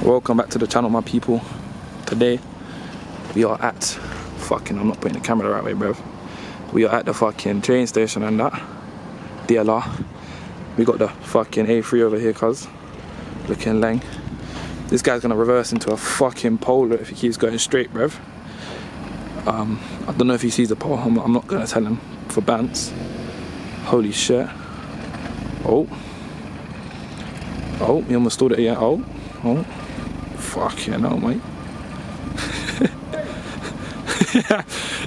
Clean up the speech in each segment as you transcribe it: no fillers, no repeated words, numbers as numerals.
Welcome back to the channel, my people. Today we are at fucking, I'm not putting the camera the right way, bruv. We are at the fucking train station and that DLR. We got the fucking A3 over here, cuz looking lang. This guy's gonna reverse into a fucking pole if he keeps going straight, bruv. I don't know if he sees the pole. I'm not gonna tell him for bants. Holy shit. Oh, he almost stalled it. Yeah. Oh, fuck yeah, no, mate.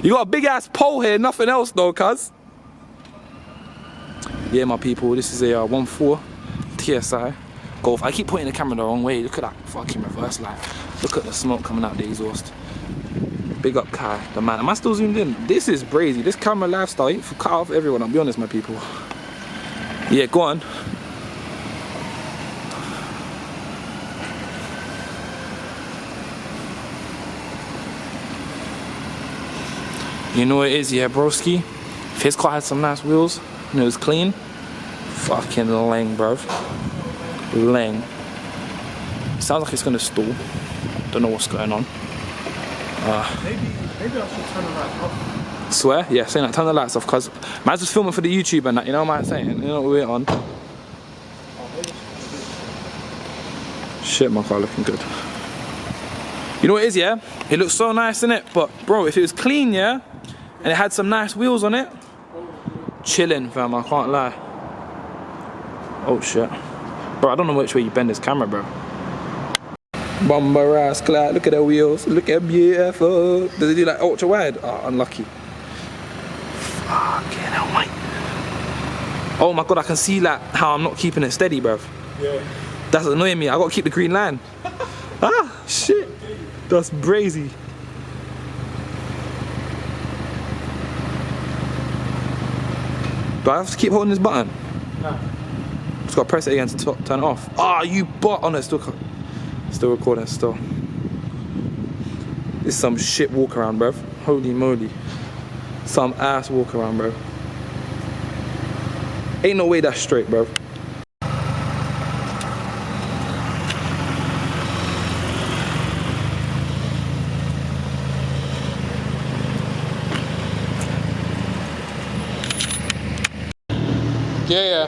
You got a big ass pole here, nothing else though, cuz. Yeah, my people, this is a 1.4 TSI Golf. I keep pointing the camera the wrong way. Look at that fucking reverse light. Look at the smoke coming out the exhaust. Big up Kai, the man. Am I still zoomed in? This is brazy. This camera lifestyle ain't for cut off everyone, I'll be honest, my people. Yeah, go on. You know what it is, yeah, broski? If his car had some nice wheels and it was clean, fucking lang, bruv. Lang. Sounds like it's gonna stall. Don't know what's going on. Maybe I should turn the lights off. Swear? Yeah, saying that, turn the lights off, cuz man's just filming for the YouTube and that, you know what I'm saying? You know what we're on. Shit, my car looking good. You know what it is, yeah? It looks so nice, innit? But, bro, if it was clean, yeah? And it had some nice wheels on it, chilling, fam, I can't lie. Oh, shit. Bro, I don't know which way you bend this camera, bro. Bumper ass clad, look at the wheels, look at beautiful. Does it do like ultra wide? Oh, unlucky. Fucking hell, mate. Oh my god, I can see like how I'm not keeping it steady, bruv. Yeah. That's annoying me. I gotta keep the green line. Ah, shit. That's brazy. Do I have to keep holding this button? No. Just gotta press it again to turn it off. Ah, you bot. Oh no, still recording still. This is some shit walk around, bruv. Holy moly. Some ass walk around, bro. Ain't no way that's straight, bruv. Yeah.